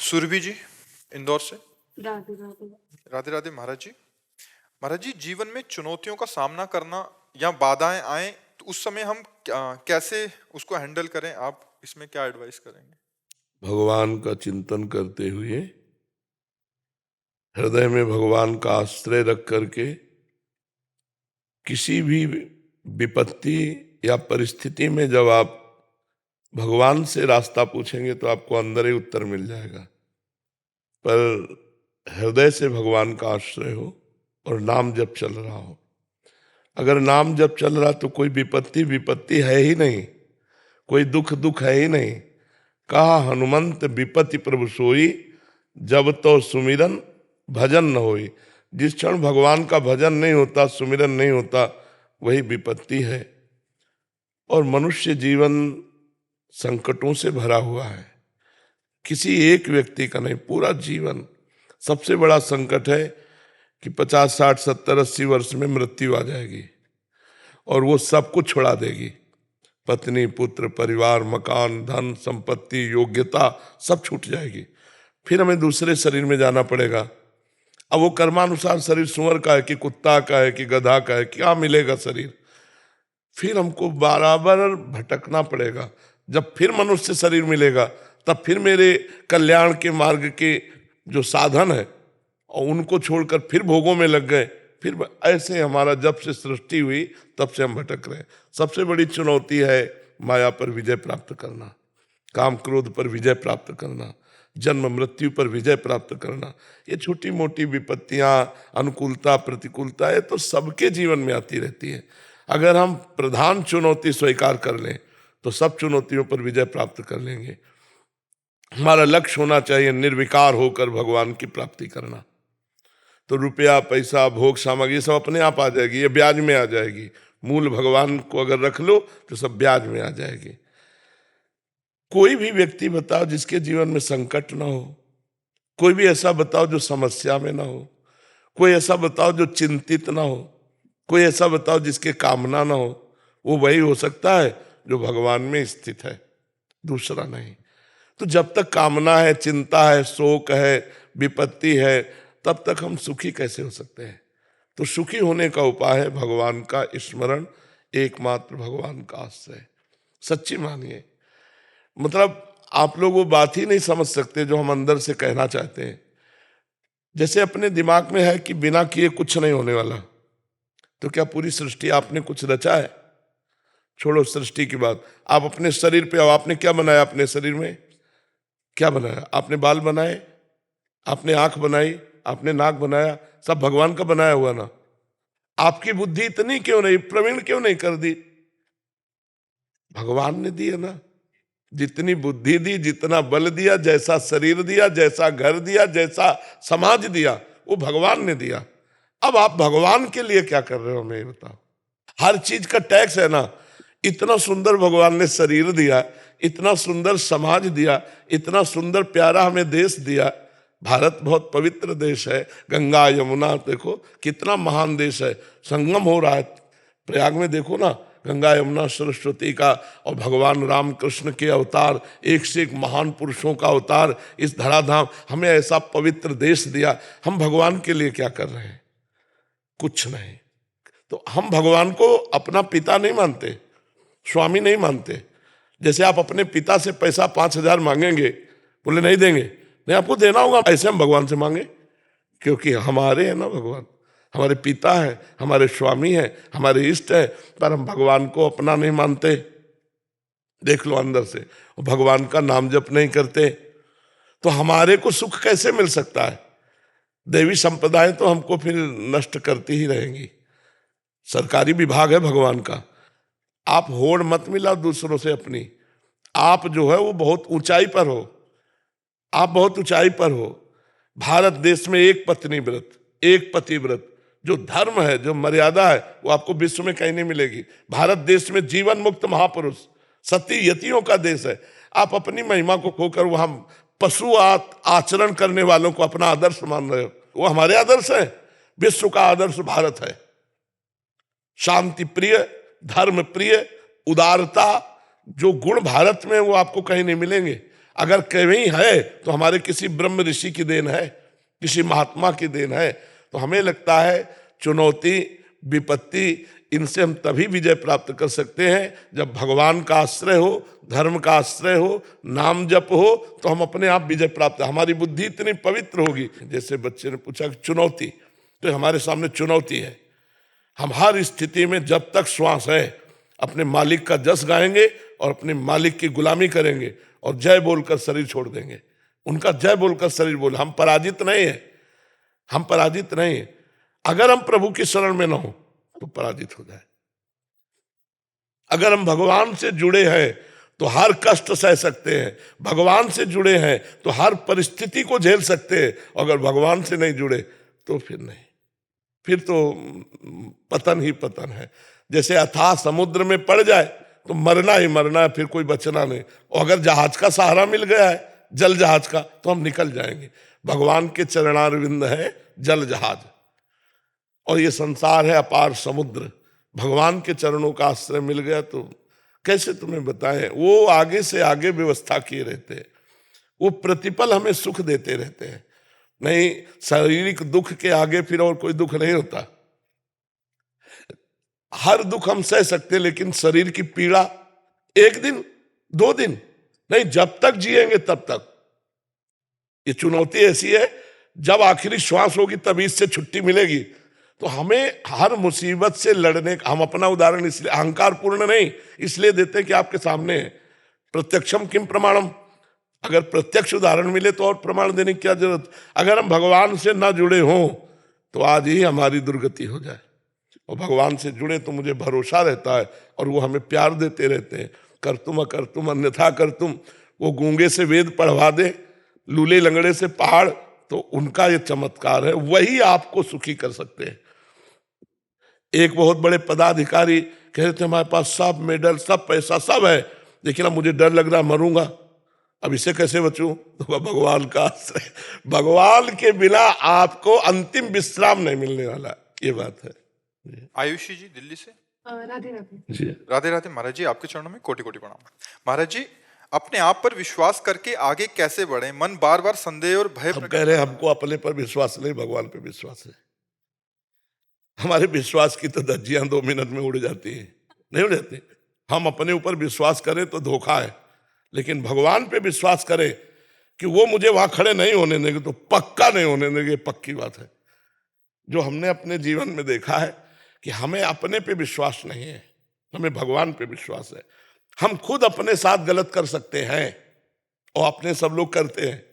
सुरभि जी, इंदौर से। राधे राधे। राधे राधे महाराज जी। महाराज जी, जीवन में चुनौतियों का सामना करना या बाधाएं आए तो उस समय हम कैसे उसको हैंडल करें, आप इसमें क्या एडवाइस करेंगे? भगवान का चिंतन करते हुए, हृदय में भगवान का आश्रय रख करके किसी भी विपत्ति या परिस्थिति में जब आप भगवान से रास्ता पूछेंगे तो आपको अंदर ही उत्तर मिल जाएगा। पर हृदय से भगवान का आश्रय हो और नाम जब चल रहा हो। अगर नाम जब चल रहा तो कोई विपत्ति है ही नहीं, कोई दुख है ही नहीं। कहा हनुमंत विपत्ति प्रभु सोई, जब तो सुमिरन भजन न होई। जिस क्षण भगवान का भजन नहीं होता, सुमिरन नहीं होता, वही विपत्ति है। और मनुष्य जीवन संकटों से भरा हुआ है, किसी एक व्यक्ति का नहीं, पूरा जीवन। सबसे बड़ा संकट है कि 50, 60, 70, 80 वर्ष में मृत्यु आ जाएगी और वो सब कुछ छुड़ा देगी। पत्नी, पुत्र, परिवार, मकान, धन, संपत्ति, योग्यता सब छूट जाएगी। फिर हमें दूसरे शरीर में जाना पड़ेगा। अब वो कर्मानुसार शरीर सुअर का है कि कुत्ता का है कि गधा का है, क्या मिलेगा शरीर। फिर हमको बराबर भटकना पड़ेगा। जब फिर मनुष्य शरीर मिलेगा तब फिर मेरे कल्याण के मार्ग के जो साधन है और उनको छोड़कर फिर भोगों में लग गए। फिर ऐसे हमारा जब से सृष्टि हुई तब से हम भटक रहे हैं। सबसे बड़ी चुनौती है माया पर विजय प्राप्त करना, काम क्रोध पर विजय प्राप्त करना, जन्म मृत्यु पर विजय प्राप्त करना। ये छोटी मोटी विपत्तियां, अनुकूलता, प्रतिकूलता, ये तो सबके जीवन में आती रहती है। अगर हम प्रधान चुनौती स्वीकार कर लें तो सब चुनौतियों पर विजय प्राप्त कर लेंगे। हमारा लक्ष्य होना चाहिए निर्विकार होकर भगवान की प्राप्ति करना। तो रुपया, पैसा, भोग सामग्री सब अपने आप आ जाएगी, ये ब्याज में आ जाएगी। मूल भगवान को अगर रख लो तो सब ब्याज में आ जाएगी। कोई भी व्यक्ति बताओ जिसके जीवन में संकट ना हो, कोई भी ऐसा बताओ जो समस्या में ना हो, कोई ऐसा बताओ जो चिंतित ना हो, कोई ऐसा बताओ जिसके कामना ना हो। वो वही हो सकता है जो भगवान में स्थित है, दूसरा नहीं। तो जब तक कामना है, चिंता है, शोक है, विपत्ति है, तब तक हम सुखी कैसे हो सकते हैं? तो सुखी होने का उपाय है भगवान का स्मरण, एकमात्र भगवान का आश्रय। सच्ची मानिए, मतलब आप लोग वो बात ही नहीं समझ सकते जो हम अंदर से कहना चाहते हैं। जैसे अपने दिमाग में है कि बिना किए कुछ नहीं होने वाला, तो क्या पूरी सृष्टि आपने कुछ रचा है? छोड़ो सृष्टि की बात, आप अपने शरीर पे आओ। आपने क्या बनाया अपने शरीर में? क्या बनाया? आपने बाल बनाए, आपने आंख बनाई, आपने नाक बनाया, सब भगवान का बनाया हुआ ना। आपकी बुद्धि इतनी क्यों नहीं, प्रवीण क्यों नहीं कर दी? भगवान ने दी है ना। जितनी बुद्धि दी, जितना बल दिया, जैसा शरीर दिया, जैसा घर दिया, जैसा समाज दिया, वो भगवान ने दिया। अब आप भगवान के लिए क्या कर रहे हो, मैं बताओ। हर चीज का टैक्स है ना। इतना सुंदर भगवान ने शरीर दिया, इतना सुंदर समाज दिया, इतना सुंदर प्यारा हमें देश दिया। भारत बहुत पवित्र देश है। गंगा यमुना देखो कितना महान देश है, संगम हो रहा है प्रयाग में। देखो ना, गंगा यमुना सरस्वती का और भगवान राम कृष्ण के अवतार, एक से एक महान पुरुषों का अवतार इस धराधाम, हमें ऐसा पवित्र देश दिया। हम भगवान के लिए क्या कर रहे हैं? कुछ नहीं। तो हम भगवान को अपना पिता नहीं मानते, स्वामी नहीं मानते। जैसे आप अपने पिता से पैसा 5,000 मांगेंगे, बोले नहीं देंगे, नहीं आपको देना होगा, ऐसे हम भगवान से मांगे? क्योंकि हमारे हैं ना भगवान, हमारे पिता हैं, हमारे स्वामी हैं, हमारे इष्ट हैं। पर हम भगवान को अपना नहीं मानते। देख लो अंदर से, भगवान का नाम जप नहीं करते, तो हमारे को सुख कैसे मिल सकता है? देवी संप्रदाय तो हमको फिर नष्ट करती ही रहेंगी। सरकारी विभाग है भगवान का। आप होड़ मत मिलाओ दूसरों से अपनी। आप जो है वो बहुत ऊंचाई पर हो, आप बहुत ऊंचाई पर हो। भारत देश में एक पत्नी व्रत, एक पति व्रत, जो धर्म है, जो मर्यादा है, वो आपको विश्व में कहीं नहीं मिलेगी। भारत देश में जीवन मुक्त महापुरुष, सती यतियों का देश है। आप अपनी महिमा को खोकर वहां पशु आचरण करने वालों को अपना आदर्श मान रहे हो। वो हमारे आदर्श है। विश्व का आदर्श भारत है। शांति प्रिय, धर्म प्रिय, उदारता, जो गुण भारत में वो आपको कहीं नहीं मिलेंगे। अगर कहीं है तो हमारे किसी ब्रह्म ऋषि की देन है, किसी महात्मा की देन है। तो हमें लगता है चुनौती, विपत्ति, इनसे हम तभी विजय प्राप्त कर सकते हैं जब भगवान का आश्रय हो, धर्म का आश्रय हो, नाम जप हो, तो हम अपने आप विजय प्राप्त, हमारी बुद्धि इतनी पवित्र होगी। जैसे बच्चे ने पूछा कि चुनौती, तो हमारे सामने चुनौती है। हम हर स्थिति में जब तक श्वास है अपने मालिक का जस गाएंगे और अपने मालिक की गुलामी करेंगे और जय बोलकर शरीर छोड़ देंगे। उनका जय बोलकर शरीर बोल, हम पराजित नहीं है, हम पराजित नहीं है। अगर हम प्रभु की शरण में ना हो तो पराजित हो जाए। अगर हम भगवान से जुड़े हैं तो हर कष्ट सह सकते हैं, भगवान से जुड़े हैं तो हर परिस्थिति को झेल सकते हैं। अगर भगवान से नहीं जुड़े तो फिर नहीं, फिर तो पतन ही पतन है। जैसे अथाह समुद्र में पड़ जाए तो मरना ही मरना है, फिर कोई बचना नहीं। और अगर जहाज का सहारा मिल गया है, जल जहाज का, तो हम निकल जाएंगे। भगवान के चरणारविंद है जल जहाज, और ये संसार है अपार समुद्र। भगवान के चरणों का आश्रय मिल गया तो कैसे तुम्हें बताएं, वो आगे से आगे व्यवस्था किए रहते हैं, वो प्रतिपल हमें सुख देते रहते हैं। नहीं, शारीरिक दुख के आगे फिर और कोई दुख नहीं होता। हर दुख हम सह सकते, लेकिन शरीर की पीड़ा 1 दिन 2 दिन नहीं, जब तक जिएंगे तब तक। ये चुनौती ऐसी है, जब आखिरी श्वास होगी तभी इससे छुट्टी मिलेगी। तो हमें हर मुसीबत से लड़ने का, हम अपना उदाहरण इसलिए अहंकार पूर्ण नहीं इसलिए देते हैं कि आपके सामने है। प्रत्यक्षम किम प्रमाणम, अगर प्रत्यक्ष उदाहरण मिले तो और प्रमाण देने की क्या जरूरत। अगर हम भगवान से ना जुड़े हों तो आज ही हमारी दुर्गति हो जाए। और भगवान से जुड़े तो मुझे भरोसा रहता है और वो हमें प्यार देते रहते हैं। कर तुम अकर तुम अन्यथा कर तुम, वो गूंगे से वेद पढ़वा दे, लूले लंगड़े से पहाड़, तो उनका ये चमत्कार है, वही आपको सुखी कर सकते हैं। एक बहुत बड़े पदाधिकारी कह रहे थे हमारे पास सब मेडल, सब पैसा, सब है, लेकिन अब मुझे डर लग रहा, मरूंगा, अब इसे कैसे बचूं। तो भगवान का आश्रय, भगवान के बिना आपको अंतिम विश्राम नहीं मिलने वाला, ये बात है। आयुषी जी दिल्ली से। राधे राधे जी राधे राधे महाराज जी, आपके चरणों में कोटि कोटि प्रणाम। महाराज जी, अपने आप पर विश्वास करके आगे कैसे बढ़े? मन बार बार संदेह और भय हम कह रहे हैं हमको अपने पर विश्वास नहीं, भगवान पर विश्वास है। हमारे विश्वास की तो धज्जियां 2 मिनट में उड़ जाती हैं, नहीं उड़ जाती। हम अपने ऊपर विश्वास करें तो धोखा है, लेकिन भगवान पे विश्वास करें कि वो मुझे वहां खड़े नहीं होने देंगे तो पक्का नहीं होने देंगे, पक्की बात है। जो हमने अपने जीवन में देखा है कि हमें अपने पे विश्वास नहीं है, हमें भगवान पे विश्वास है। हम खुद अपने साथ गलत कर सकते हैं और अपने सब लोग करते हैं,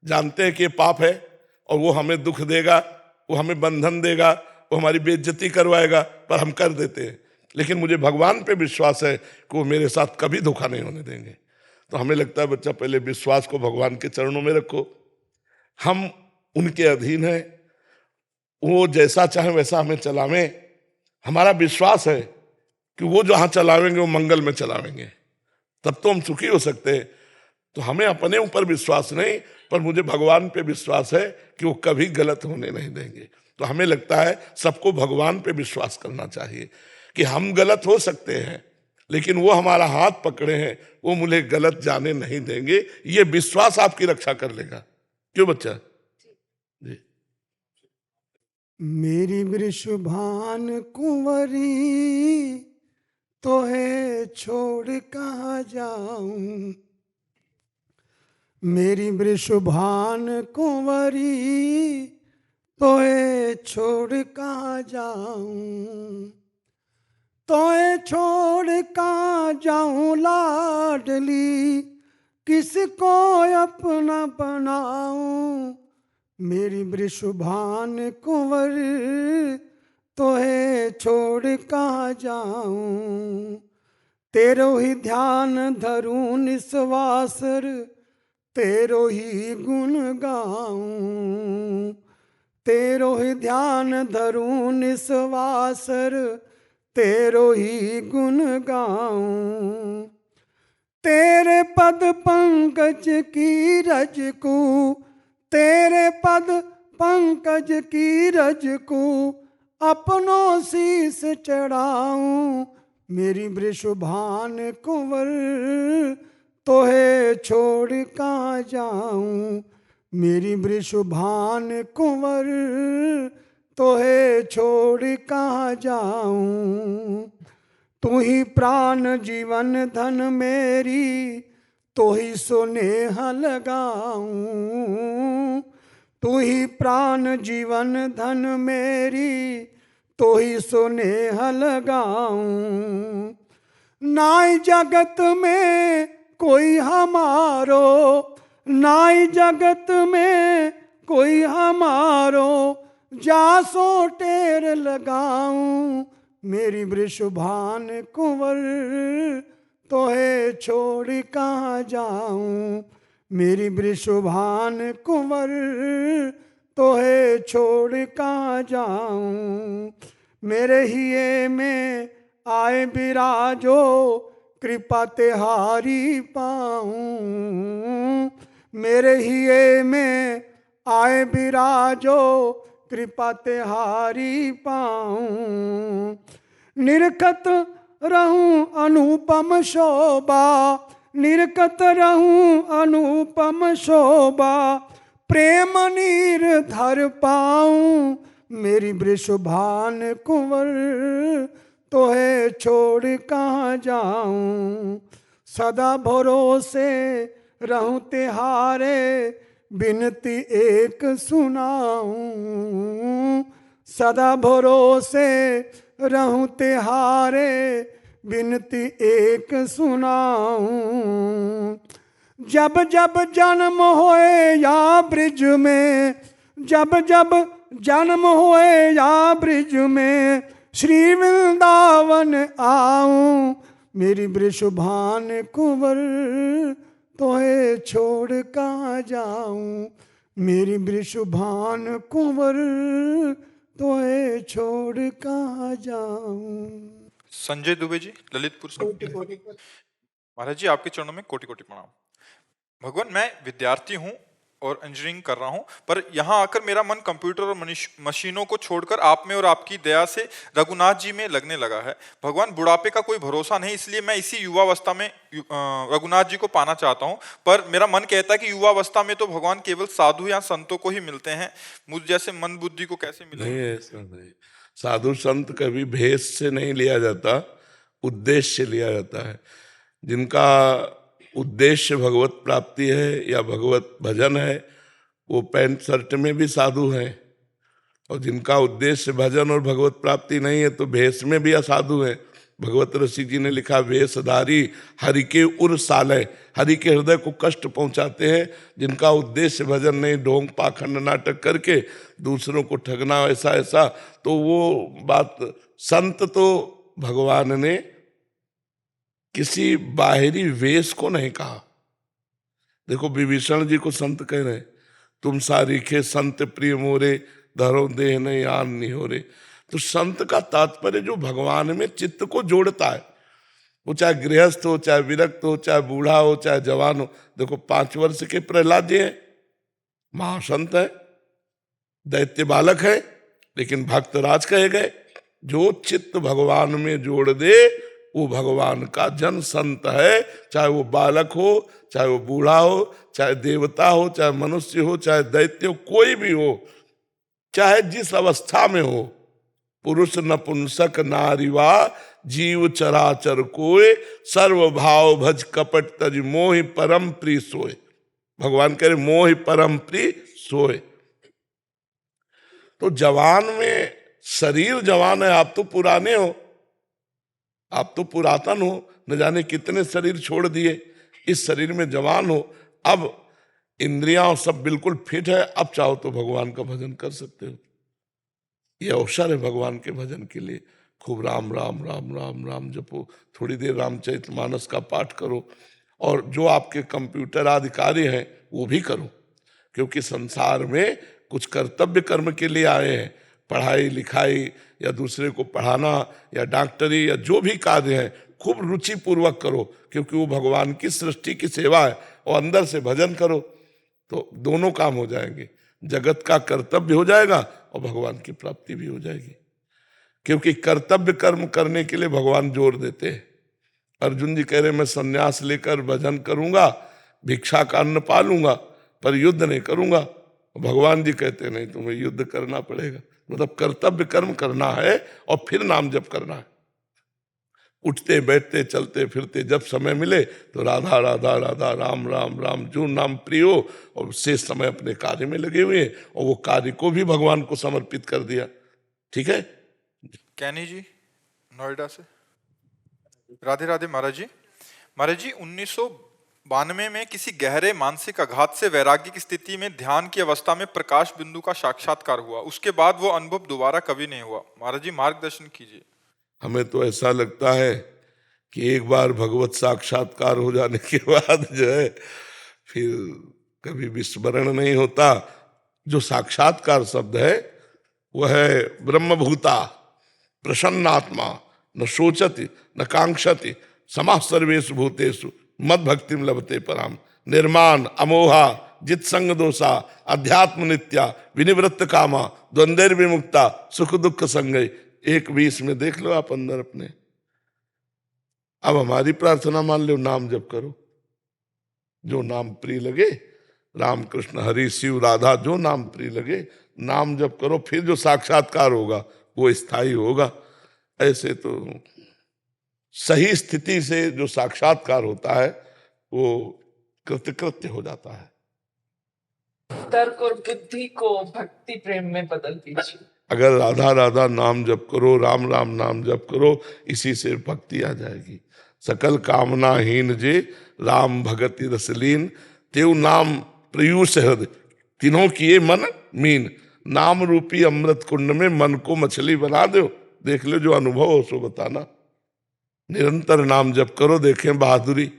जानते हैं कि ये पाप है और वो हमें दुख देगा, वो हमें बंधन देगा, वो हमारी बेइज्जती करवाएगा, पर हम कर देते हैं। लेकिन मुझे भगवान पे विश्वास है कि वो मेरे साथ कभी धोखा नहीं होने देंगे। तो हमें लगता है बच्चा पहले विश्वास को भगवान के चरणों में रखो, हम उनके अधीन हैं, वो जैसा चाहे वैसा हमें चलावें। हमारा विश्वास है कि वो जहां चलावेंगे वो मंगल में चलावेंगे, तब तो हम सुखी हो सकते हैं। तो हमें अपने ऊपर विश्वास नहीं, पर मुझे भगवान पे विश्वास है कि वो कभी गलत होने नहीं देंगे। तो हमें लगता है सबको भगवान पे विश्वास करना चाहिए कि हम गलत हो सकते हैं, लेकिन वो हमारा हाथ पकड़े हैं, वो मुझे गलत जाने नहीं देंगे। ये विश्वास आपकी रक्षा कर लेगा। क्यों बच्चा जी। मेरी वृषभान कुंवरी तो है छोड़ कहाँ जाऊं, मेरी वृषभान कुंवरी तो है छोड़ कहाँ जाऊं, तो छोड़ कहाँ जाऊं लाडली, किसको अपना बनाऊं, मेरी वृषभान कुंवर तो है छोड़ कहाँ जाऊं, तेरो ही ध्यान धरूं निस्वासर, तेरो ही गुण गाऊं, तेरो ही ध्यान धरूं निस्वासर, तेरो ही गुण गाऊं, तेरे पद पंकज की रज को, तेरे पद पंकज की रज को अपनों शीस चढ़ाऊं, मेरी वृषभान कुंवर तोहे छोड़ कहाँ जाऊं। मेरी वृषभान कुंवर तोहे छोड़ कहाँ जाऊं। तू ही प्राण जीवन धन मेरी तो ही सुनेह लगाऊं। तू ही प्राण जीवन धन मेरी तो ही सुनेह लगाऊं। नाई जगत में कोई हमारो, नाई जगत में कोई हमारो, जासो टेर लगाऊं। मेरी वृषभान कुंवर तोहे छोड़ कहाँ जाऊं। मेरी वृषभान कुंवर तोहे छोड़ कहाँ जाऊं। मेरे हिये में आए विराजो कृपा तेहारी पाऊं। मेरे हिये में आए विराजो कृपा तेहारी पाऊं। निरखत रहूं अनुपम शोभा, निरखत रहूं अनुपम शोभा, प्रेम नीर धर पाऊं। मेरी वृषभान कुंवर तोहे छोड़ कहाँ जाऊं। सदा भरोसे रहूं तिहारे बिनती एक सुनाऊं। सदा भरोसे रहूं तिहारे बिनती एक सुनाऊं। जब जब जन्म होए या ब्रिज में, जब जब जन्म होए या ब्रिज में, श्री वृंदावन आऊं। मेरी वृषभान कुंवर तोहे छोड़ कहाँ जाऊं। मेरी वृषभान कुंवर तोहे छोड़ कहाँ जाऊं। संजय दुबे जी, ललितपुर से। महाराज जी, आपके चरणों में कोटि कोटि प्रणाम। भगवान, मैं विद्यार्थी हूँ और इंजीनियरिंग कर रहा हूँ, पर यहाँ आकर मेरा मन कंप्यूटर और मशीनों को छोड़कर आप में और आपकी दया से रघुनाथ जी में लगने लगा है। भगवान, बुढ़ापे का कोई भरोसा नहीं, इसलिए मैं इसी युवावस्था में रघुनाथ जी को पाना चाहता हूँ। पर मेरा मन कहता है कि युवावस्था में तो भगवान केवल साधु या संतों को ही मिलते हैं, मुझ जैसे मन बुद्धि को कैसे मिले? नहीं, ऐसा नहीं। साधु संत कभी भेष से नहीं लिया जाता, उद्देश्य से लिया जाता है। जिनका उद्देश्य भगवत प्राप्ति है या भगवत भजन है, वो पैंट शर्ट में भी साधु हैं, और जिनका उद्देश्य भजन और भगवत प्राप्ति नहीं है तो भेष में भी असाधु हैं। भगवत ऋषि जी ने लिखा, वेशधारी हरि के उर साले, हरि के हृदय को कष्ट पहुंचाते हैं। जिनका उद्देश्य भजन नहीं, ढोंग पाखंड नाटक करके दूसरों को ठगना, ऐसा ऐसा, तो वो बात। संत तो भगवान ने किसी बाहरी वेश को नहीं कहा। देखो, विभीषण जी को संत कह रहे, तुम सारीखे संत प्रिय मोरे, धरो देह नहीं आन नहीं हो रे। तो संत का तात्पर्य जो भगवान में चित्त को जोड़ता है, वो चाहे गृहस्थ हो, चाहे विरक्त हो, चाहे बूढ़ा हो, चाहे जवान हो। देखो, 5 वर्ष के प्रहलाद जी हैं, महासंत है, दैत्य बालक है, लेकिन भक्तराज कहे गए। जो चित्त भगवान में जोड़ दे वो भगवान का जन संत है। चाहे वो बालक हो, चाहे वो बूढ़ा हो, चाहे देवता हो, चाहे मनुष्य हो, चाहे दैत्य हो, कोई भी हो, चाहे जिस अवस्था में हो, पुरुष नपुंसक नारीवा जीव चराचर कोय, सर्व भाव भज कपट तज मोहि परम प्रिय सोय। भगवान कह रहे मोहि परम प्रिय सोय। तो जवान में शरीर जवान है, आप तो पुराने हो, आप तो पुरातन हो, न जाने कितने शरीर छोड़ दिए, इस शरीर में जवान हो। अब इंद्रियां सब बिल्कुल फिट है, अब चाहो तो भगवान का भजन कर सकते हो। ये अवसर है भगवान के भजन के लिए। खूब राम राम राम राम राम जपो, थोड़ी देर रामचरितमानस का पाठ करो, और जो आपके कंप्यूटर आदि कार्य हैं वो भी करो, क्योंकि संसार में कुछ कर्तव्य कर्म के लिए आए हैं। पढ़ाई लिखाई या दूसरे को पढ़ाना या डॉक्टरी या जो भी कार्य है, खूब रुचि पूर्वक करो, क्योंकि वो भगवान की सृष्टि की सेवा है। और अंदर से भजन करो तो दोनों काम हो जाएंगे, जगत का कर्तव्य हो जाएगा और भगवान की प्राप्ति भी हो जाएगी। क्योंकि कर्तव्य कर्म करने के लिए भगवान जोर देते हैं, अर्जुन जी कह रहे मैं संन्यास लेकर भजन करूंगा, भिक्षा का अन्न पालूंगा, पर युद्ध नहीं करूंगा। भगवान जी कहते नहीं, तुम्हें युद्ध करना पड़ेगा, मतलब कर्तव्य कर्म करना है और फिर नाम जप करना है। उठते बैठते चलते फिरते जब समय मिले तो राधा राधा राधा राम राम राम, जो नाम प्रिय हो, और शेष समय अपने कार्य में लगे हुए हैं और वो कार्य को भी भगवान को समर्पित कर दिया। ठीक है। कैनी जी नोएडा से। राधे राधे महाराज जी। महाराज जी 1992 में किसी गहरे मानसिक आघात से वैराग्य की स्थिति में ध्यान की अवस्था में प्रकाश बिंदु का साक्षात्कार हुआ, उसके बाद वो अनुभव दोबारा कभी नहीं हुआ। महाराज जी मार्गदर्शन कीजिए। हमें तो ऐसा लगता है कि एक बार भगवत साक्षात्कार हो जाने के बाद जो है फिर कभी विस्मरण नहीं होता। जो साक्षात्कार शब्द है वह है ब्रह्मभूता प्रसन्नात्मा न सोचति न कांक्षति समः सर्वेषु भूतेषु मद भक्तिम लभते पराम निर्माण अमोहा जित संग दोषा अध्यात्म नित्या विनिवृत्त कामा द्वंद्व विमुक्ता सुख दुख संगय। 1:20 में देख लो आप अंदर अपने। अब हमारी प्रार्थना मान लो, नाम जप करो, जो नाम प्रिय लगे, राम कृष्ण हरि शिव राधा, जो नाम प्रिय लगे नाम जप करो, फिर जो साक्षात्कार होगा वो स्थायी होगा। ऐसे तो सही स्थिति से जो साक्षात्कार होता है वो कृत्य हो जाता है। तर्क और बुद्धि को भक्ति प्रेम में बदल दीजिए। अगर राधा राधा नाम जप करो, राम राम नाम जप करो, इसी से भक्ति आ जाएगी। सकल कामनाहीन जे राम भगति रसलीन, तेउ नाम प्रयूष हृदय तीनों किए मन मीन। नाम रूपी अमृत कुंड में मन को मछली बना दो। देख लो, जो अनुभव हो सो बताना। निरंतर नाम जप करो, देखें बहादुरी।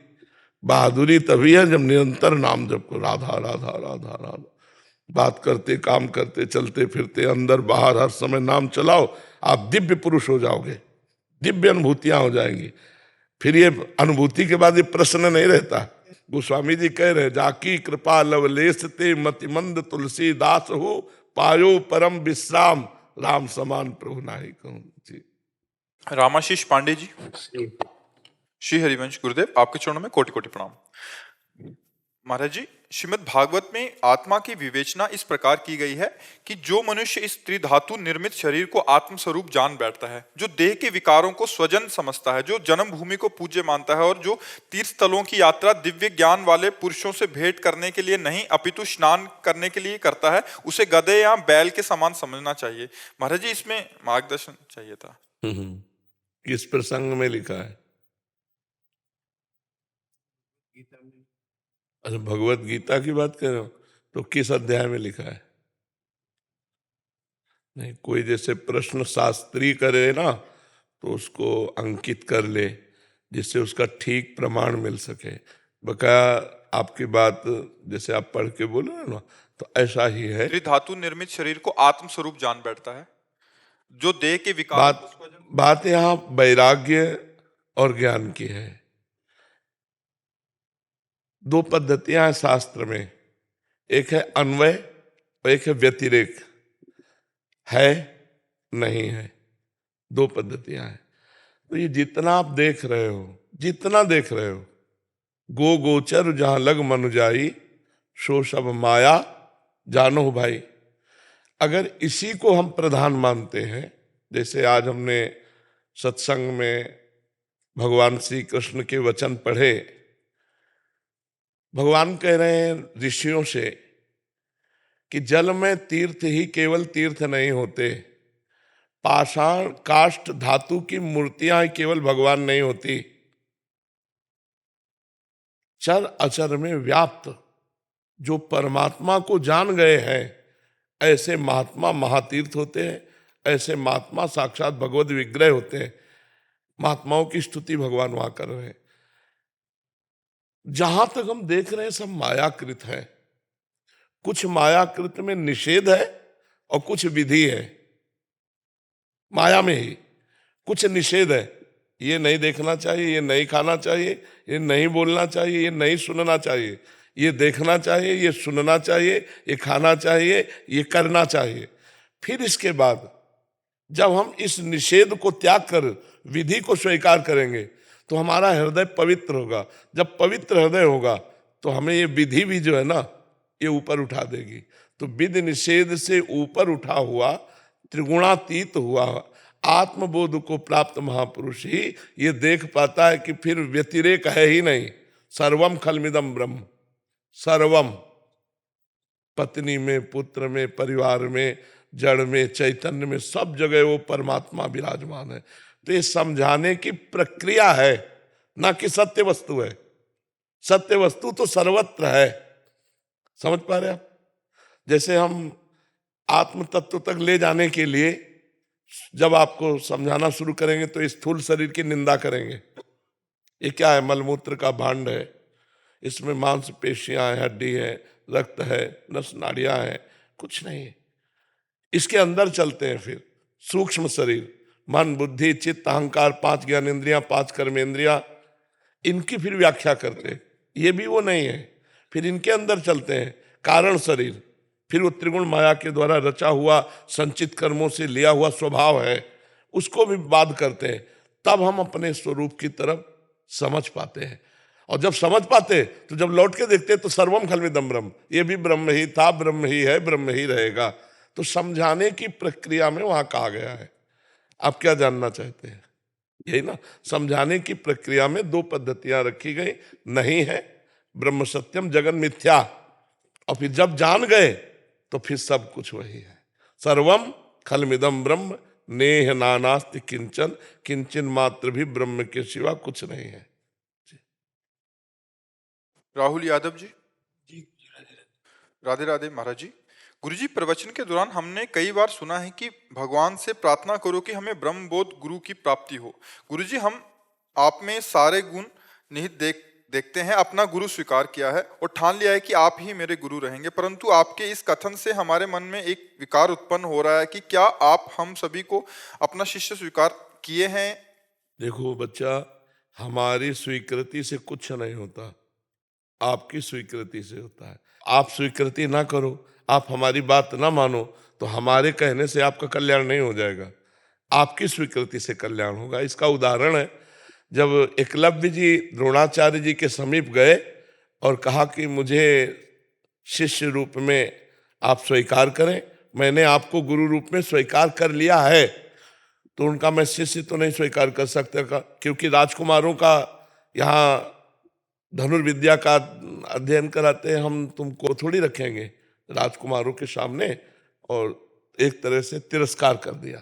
बहादुरी तभी है जब निरंतर नाम जप करो, राधा राधा राधा राधा। बात करते, काम करते, चलते फिरते, अंदर बाहर हर समय नाम चलाओ, आप दिव्य पुरुष हो जाओगे, दिव्य अनुभूतियां हो जाएंगी। फिर ये अनुभूति के बाद ये प्रश्न नहीं रहता। गोस्वामी जी कह रहे, जाकी कृपा लवलेश ते मतिमंद तुलसीदास हो, पायो परम विश्राम राम समान प्रभु नाही कहूं। जी रामाशीष पांडे जी। श्री हरिवंश गुरुदेव, आपके चरणों में कोटि कोटि प्रणाम। महाराज जी, श्रीमद् भागवत में आत्मा की विवेचना इस प्रकार की गई है कि जो मनुष्य इस त्रिधातु निर्मित शरीर को आत्म स्वरूप जान बैठता है, जो देह के विकारों को स्वजन समझता है, जो जन्म भूमि को पूज्य मानता है और जो तीर्थ स्थलों की यात्रा दिव्य ज्ञान वाले पुरुषों से भेंट करने के लिए नहीं अपितु स्नान करने के लिए करता है, उसे गधे या बैल के समान समझना चाहिए। महाराज जी, इसमें मार्गदर्शन चाहिए था। किस प्रसंग में लिखा है? अच्छा, भगवत गीता की बात कर रहे हो तो किस अध्याय में लिखा है? नहीं, कोई जैसे प्रश्न शास्त्री करे ना तो उसको अंकित कर ले, जिससे उसका ठीक प्रमाण मिल सके। बकाया आपकी बात जैसे आप पढ़ के बोलो ना, तो ऐसा ही है। त्रिधातु निर्मित शरीर को आत्म स्वरूप जान बैठता है, जो देह के विकार बात यहाँ वैराग्य और ज्ञान की है। दो पद्धतियां हैं शास्त्र में, एक है अन्वय और एक है व्यतिरेक। है नहीं है, दो पद्धतियां हैं। तो ये जितना आप देख रहे हो, जितना देख रहे हो, गो गोचर जहां लग मन जाई, सो सब माया जानो भाई। अगर इसी को हम प्रधान मानते हैं, जैसे आज हमने सत्संग में भगवान श्री कृष्ण के वचन पढ़े, भगवान कह रहे हैं ऋषियों से कि जल में तीर्थ ही केवल तीर्थ नहीं होते, पाषाण काष्ठ धातु की मूर्तियां ही केवल भगवान नहीं होती, चर अचर में व्याप्त जो परमात्मा को जान गए हैं, ऐसे महात्मा महातीर्थ होते हैं, ऐसे महात्मा साक्षात भगवत विग्रह होते हैं। महात्माओं की स्तुति भगवान वहां कर रहे हैं। जहां तक हम देख रहे हैं सब मायाकृत है। कुछ मायाकृत में निषेध है और कुछ विधि है। माया में ही कुछ निषेध है, ये नहीं देखना चाहिए, ये नहीं खाना चाहिए, ये नहीं बोलना चाहिए, ये नहीं सुनना चाहिए, ये देखना चाहिए, ये सुनना चाहिए, ये खाना चाहिए, ये करना चाहिए। फिर इसके बाद जब हम इस निषेध को त्याग कर विधि को स्वीकार करेंगे तो हमारा हृदय पवित्र होगा। जब पवित्र हृदय होगा तो हमें ये विधि भी जो है ना, ये ऊपर उठा देगी। तो विधि निषेध से ऊपर उठा हुआ, त्रिगुणातीत हुआ आत्मबोध को प्राप्त महापुरुष ही ये देख पाता है कि फिर व्यतिरेक है ही नहीं। सर्वम खलमिदम ब्रह्म, सर्वम, पत्नी में, पुत्र में, परिवार में, जड़ में, चैतन्य में, सब जगह वो परमात्मा विराजमान है। तो ये समझाने की प्रक्रिया है, ना कि सत्य वस्तु है। सत्य वस्तु तो सर्वत्र है। समझ पा रहे आप? जैसे हम आत्म तत्व तक ले जाने के लिए जब आपको समझाना शुरू करेंगे तो इस स्थूल शरीर की निंदा करेंगे। ये क्या है? मलमूत्र का भांड है, इसमें मांसपेशियां हैं, हड्डी है, रक्त है, नस नाड़ियां हैं, कुछ नहीं है। इसके अंदर चलते हैं फिर सूक्ष्म शरीर, मन, बुद्धि, चित्त, अहंकार, 5 ज्ञानेंद्रियां, 5 कर्मेंद्रियां, इनकी फिर व्याख्या करते हैं। ये भी वो नहीं है। फिर इनके अंदर चलते हैं कारण शरीर, फिर वो त्रिगुण माया के द्वारा रचा हुआ संचित कर्मों से लिया हुआ स्वभाव है, उसको भी बाध करते हैं। तब हम अपने स्वरूप की तरफ समझ पाते हैं। और जब समझ पाते तो जब लौट के देखते तो सर्वम खलमिदम ब्रह्म, ये भी ब्रह्म ही था, ब्रह्म ही है, ब्रह्म ही रहेगा। तो समझाने की प्रक्रिया में वहां कहा गया है। आप क्या जानना चाहते हैं? यही ना, समझाने की प्रक्रिया में 2 पद्धतियां रखी गई। नहीं है ब्रह्म सत्यम जगन मिथ्या, और फिर जब जान गए तो फिर सब कुछ वही है। सर्वम खलमिदम ब्रह्म नेह नानास्ति किंचन, किंचन मात्र भी ब्रह्म के सिवा कुछ नहीं है। राहुल यादव जी, राधे राधे महाराज जी। गुरुजी, प्रवचन के दौरान हमने कई बार सुना है कि भगवान से प्रार्थना करो कि हमें ब्रह्मबोध गुरु की प्राप्ति हो। गुरुजी, हम आप में सारे गुण निहित देखते हैं, अपना गुरु स्वीकार किया है और ठान लिया है कि आप ही मेरे गुरु रहेंगे, परंतु आपके इस कथन से हमारे मन में एक विकार उत्पन्न हो रहा है कि क्या आप हम सभी को अपना शिष्य स्वीकार किए हैं? देखो बच्चा, हमारी स्वीकृति से कुछ नहीं होता, आपकी स्वीकृति से होता है। आप स्वीकृति ना करो, आप हमारी बात ना मानो, तो हमारे कहने से आपका कल्याण नहीं हो जाएगा, आपकी स्वीकृति से कल्याण होगा। इसका उदाहरण है, जब एकलव्य जी द्रोणाचार्य जी के समीप गए और कहा कि मुझे शिष्य रूप में आप स्वीकार करें, मैंने आपको गुरु रूप में स्वीकार कर लिया है। तो उनका मैं शिष्य तो नहीं स्वीकार कर सकता, क्योंकि राजकुमारों का यहाँ धनुर्विद्या का अध्ययन कराते हैं, हम तुमको थोड़ी रखेंगे राजकुमारों के सामने। और एक तरह से तिरस्कार कर दिया,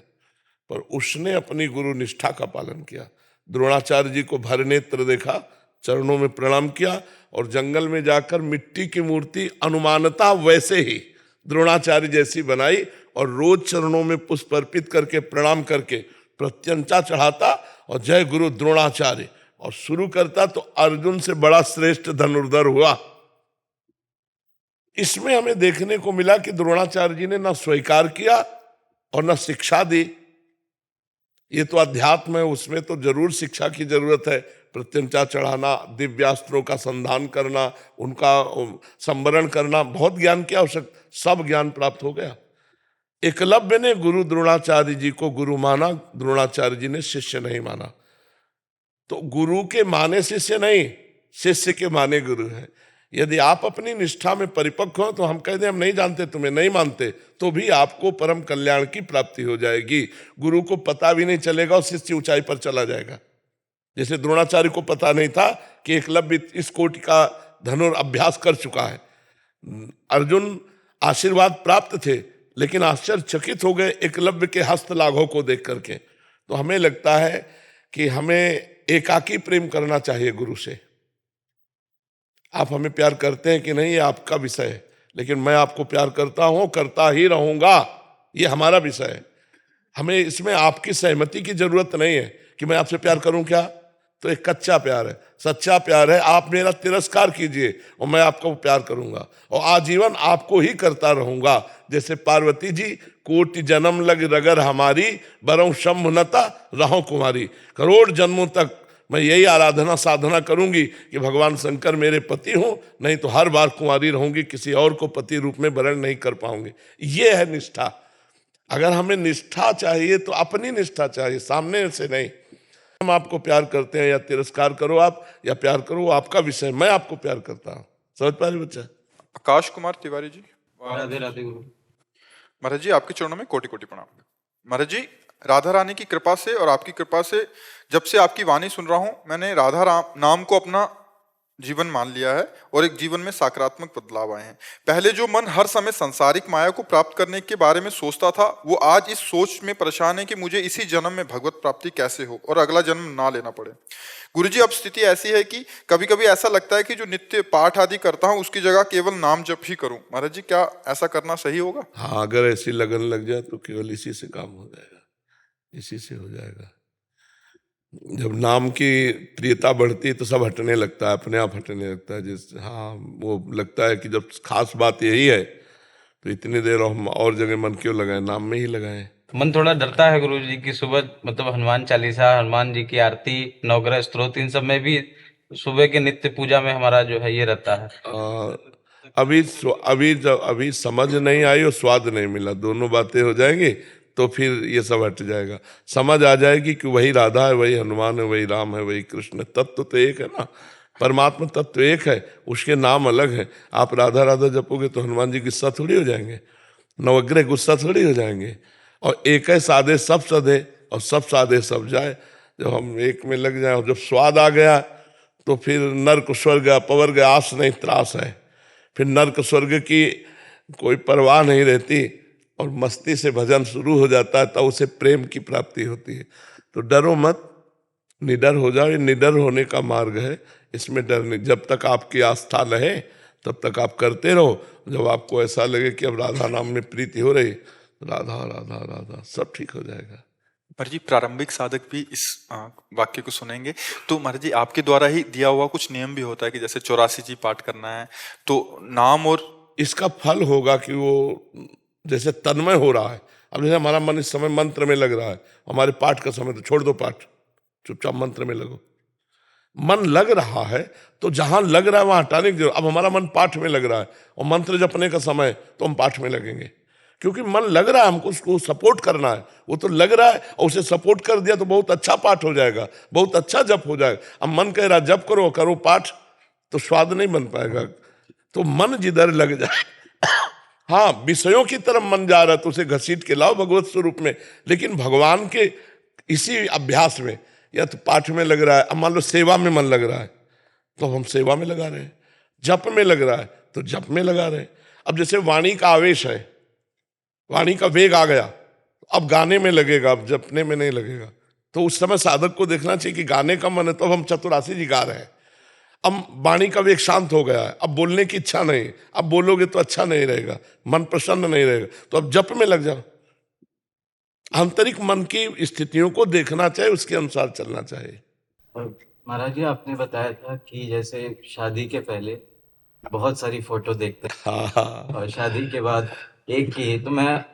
पर उसने अपनी गुरु निष्ठा का पालन किया। द्रोणाचार्य जी को भर नेत्र देखा, चरणों में प्रणाम किया और जंगल में जाकर मिट्टी की मूर्ति अनुमानता वैसे ही द्रोणाचार्य जैसी बनाई और रोज चरणों में पुष्प अर्पित करके प्रणाम करके प्रत्यंचा चढ़ाता और जय गुरु द्रोणाचार्य और शुरू करता, तो अर्जुन से बड़ा श्रेष्ठ धनुर्धर हुआ। इसमें हमें देखने को मिला कि द्रोणाचार्य जी ने ना स्वीकार किया और ना शिक्षा दी। ये तो अध्यात्म है, उसमें तो जरूर शिक्षा की जरूरत है। प्रत्यंचा चढ़ाना, दिव्यास्त्रों का संधान करना, उनका संवरण करना, बहुत ज्ञान की आवश्यकता, सब ज्ञान प्राप्त हो गया। एकलव्य ने गुरु द्रोणाचार्य जी को गुरु माना, द्रोणाचार्य जी ने शिष्य नहीं माना। तो गुरु के माने शिष्य नहीं, शिष्य के माने गुरु है। यदि आप अपनी निष्ठा में परिपक्व हो तो हम कह दें हम नहीं जानते, तुम्हें नहीं मानते, तो भी आपको परम कल्याण की प्राप्ति हो जाएगी। गुरु को पता भी नहीं चलेगा और शिष्य ऊंचाई पर चला जाएगा। जैसे द्रोणाचार्य को पता नहीं था कि एकलव्य इस कोटि का धनुर अभ्यास कर चुका है। अर्जुन आशीर्वाद प्राप्त थे, लेकिन आश्चर्यचकित हो गए एकलव्य के हस्त लाघव को देख करके। तो हमें लगता है कि हमें एकाकी प्रेम करना चाहिए गुरु से। आप हमें प्यार करते हैं कि नहीं, ये आपका विषय है, लेकिन मैं आपको प्यार करता हूं, करता ही रहूंगा, ये हमारा विषय है। हमें इसमें आपकी सहमति की जरूरत नहीं है कि मैं आपसे प्यार करूं क्या, तो एक कच्चा प्यार है। सच्चा प्यार है आप मेरा तिरस्कार कीजिए और मैं आपको प्यार करूंगा और आजीवन आपको ही करता रहूंगा। जैसे पार्वती जी, कोटि जन्म लग रगर हमारी, बरौं शंभुनता रहो कुमारी। करोड़ जन्मों तक मैं यही आराधना साधना करूंगी कि भगवान शंकर मेरे पति हों, नहीं तो हर बार कुंवारी रहूंगी, किसी और को पति रूप में वरण नहीं कर पाऊंगी। ये है निष्ठा। अगर हमें निष्ठा चाहिए तो अपनी निष्ठा चाहिए, सामने से नहीं। हम आपको प्यार करते हैं या तिरस्कार करो आप या प्यार करो, वो आपका विषय, मैं आपको प्यार करता हूँ। समझ पा रहे बच्चा? आकाश कुमार तिवारी जी। राधे राधे गुरु। महाराज जी आपके चरणों में कोटि कोटि प्रणाम। महाराज जी राधा रानी की कृपा से और आपकी कृपा से जब से आपकी वाणी सुन रहा हूं, मैंने राधा नाम को अपना जीवन मान लिया है और एक जीवन में सकारात्मक बदलाव आए हैं। पहले जो मन हर समय सांसारिक माया को प्राप्त करने के बारे में सोचता था, वो आज इस सोच में परेशान है कि मुझे इसी जन्म में भगवत प्राप्ति कैसे हो और अगला जन्म ना लेना पड़े। गुरुजी अब स्थिति ऐसी है कि कभी कभी ऐसा लगता है कि जो नित्य पाठ आदि करता हूँ उसकी जगह केवल नाम जप ही करूं। महाराज जी क्या ऐसा करना सही होगा? हाँ, अगर ऐसी लगन लग जाए तो केवल इसी से काम हो जाएगा, इसी से हो जाएगा। जब नाम की प्रियता बढ़ती है तो सब हटने लगता है, अपने आप हटने लगता है। जिस हाँ, वो लगता है कि जब खास बात यही है तो इतनी देर हम और जगह मन क्यों लगाएं, नाम में ही लगाएं। मन थोड़ा डरता है गुरु जी की सुबह मतलब हनुमान चालीसा, हनुमान जी की आरती, नवग्रह स्तोत्र, इन सब में भी सुबह के नित्य पूजा में हमारा जो है ये रहता है। अभी समझ नहीं आई और स्वाद नहीं मिला, दोनों बातें हो जाएंगी तो फिर ये सब हट जाएगा। समझ आ जाएगी कि वही राधा है, वही हनुमान है, वही राम है, वही कृष्ण है। तत्व तो एक है ना, परमात्मा तत्व एक है, उसके नाम अलग है। आप राधा राधा जपोगे तो हनुमान जी गुस्सा थोड़ी हो जाएंगे, नवग्रह गुस्सा थोड़ी हो जाएंगे। और एक है साधे सब सधे और सब साधे सब जाए। जब हम एक में लग जाए और जब स्वाद आ गया तो फिर नर्क स्वर्ग अपवर गया आस नहीं त्रास है। फिर नर्क स्वर्ग की कोई परवाह नहीं रहती और मस्ती से भजन शुरू हो जाता है, तब उसे प्रेम की प्राप्ति होती है। तो डरो मत, निडर हो जाओ, ये निडर होने का मार्ग है, इसमें डर नहीं। जब तक आपकी आस्था रहे तब तक आप करते रहो। जब आपको ऐसा लगे कि अब राधा नाम में प्रीति हो रही, राधा राधा राधा, सब ठीक हो जाएगा। महाराज जी प्रारंभिक साधक भी इस वाक्य को सुनेंगे तो महाराज जी आपके द्वारा ही दिया हुआ कुछ नियम भी होता है कि जैसे 84 जी पाठ करना है तो नाम और इसका फल होगा कि वो जैसे तन्मय हो रहा है। अब जैसे हमारा मन इस समय मंत्र में लग रहा है, हमारे पाठ का समय तो छोड़ दो पाठ, चुपचाप मंत्र में लगो। मन लग रहा है तो जहां लग रहा है वहां हटाने की जरूरत। अब हमारा मन पाठ में लग रहा है और मंत्र जपने का समय तो हम पाठ में लगेंगे, क्योंकि मन लग रहा है, हमको उसको सपोर्ट करना है। वो तो लग रहा है और उसे सपोर्ट कर दिया तो बहुत अच्छा पाठ हो जाएगा, बहुत अच्छा जप हो जाएगा। अब मन कह रहा जप करो करो पाठ, तो स्वाद नहीं बन पाएगा। तो मन जिधर लग जाए हाँ, विषयों की तरफ मन जा रहा है तो उसे घसीट के लाओ भगवत स्वरूप में, लेकिन भगवान के इसी अभ्यास में। या तो पाठ में लग रहा है, अब मान लो सेवा में मन लग रहा है तो हम सेवा में लगा रहे हैं, जप में लग रहा है तो जप में लगा रहे हैं। अब जैसे वाणी का आवेश है, वाणी का वेग आ गया, अब गाने में लगेगा, अब जपने में नहीं लगेगा। तो उस समय साधक को देखना चाहिए कि गाने का मन है तो हम 84 जी गा रहे हैं। अब वाणी का वेग शांत हो गया है, अब बोलने की इच्छा नहीं, अब बोलोगे तो अच्छा नहीं रहेगा, मन प्रसन्न नहीं रहेगा, तो अब जप में लग जाओ। आंतरिक मन की स्थितियों को देखना चाहिए, उसके अनुसार चलना चाहिए। और महाराज जी आपने बताया था कि जैसे शादी के पहले बहुत सारी फोटो देखते हैं हाँ, और शादी के बाद एक की। तो मैं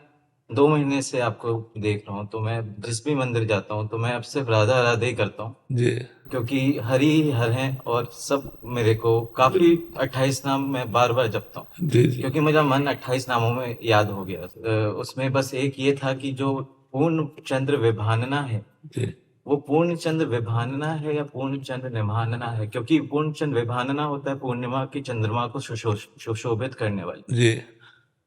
2 महीने से आपको देख रहा हूँ, तो मैं जिस भी मंदिर जाता हूँ तो मैं अब सिर्फ राधा राधे ही करता हूँ, जी क्योंकि हरि ही हर हैं और सब मेरे को काफी 28 नाम मैं बार बार जपता हूँ, जी जी क्योंकि मेरा मन 28 नामों में याद हो गया। उसमें बस एक ये था कि जो पूर्ण चंद्र विभानना है, जी वो पूर्ण चंद्र विभानना है या पूर्ण चंद्र निभानना है? क्योंकि पूर्ण चंद्र विभानना होता है पूर्णिमा की चंद्रमा को सुशोभित करने वाली, जी।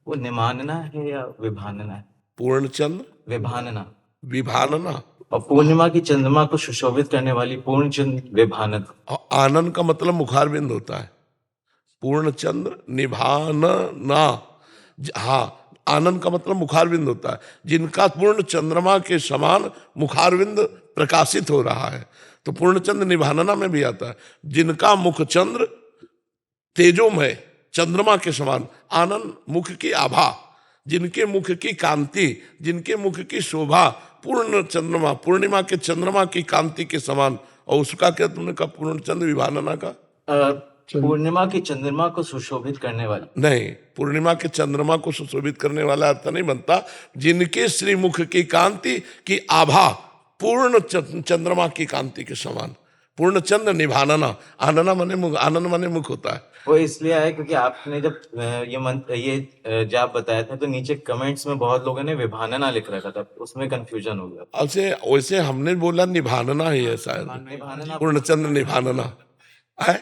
वो निमानना है या विभानना है? पूर्णचंद्र विभानना। विभानना, और पूर्णिमा की चंद्रमा को सुशोभित करने वाली पूर्ण चंद्र विभानना। और आनंद का मतलब मुखारबिंद होता है। पूर्णचंद्र निभानना, हाँ, आनंद का मतलब मुखारबिंद होता है, जिनका पूर्ण चंद्रमा के समान मुखारबिंद प्रकाशित हो रहा है। तो पूर्णचंद्र निभानना में भी आता है, जिनका मुख चंद्र तेजोमय चंद्रमा के समान, आनंद मुख की आभा, जिनके मुख की कांति, जिनके मुख की शोभा पूर्ण चंद्रमा, पूर्णिमा के चंद्रमा की कांति के समान। और उसका क्या तुमने कहा? पूर्ण चंद्र विभानना का पूर्णिमा की चंद्रमा को सुशोभित करने वाली नहीं, पूर्णिमा के चंद्रमा को सुशोभित करने वाला अर्थ नहीं बनता। जिनके श्रीमुख की कांति की आभा पूर्ण चंद्रमा की कांति के समान, पूर्ण चंद्र निभानना। आनना माने मुख, आनंद माने मुख होता है। वो इसलिए आया क्योंकि आपने जब ये जाप बताया था तो नीचे कमेंट्स में बहुत लोगों ने विभानना लिख रखा था, उसमें कंफ्यूजन हो गया। ऐसे वैसे हमने बोला निभानना ही है शायद, विभानना पूर्णचंद्र निभानना है,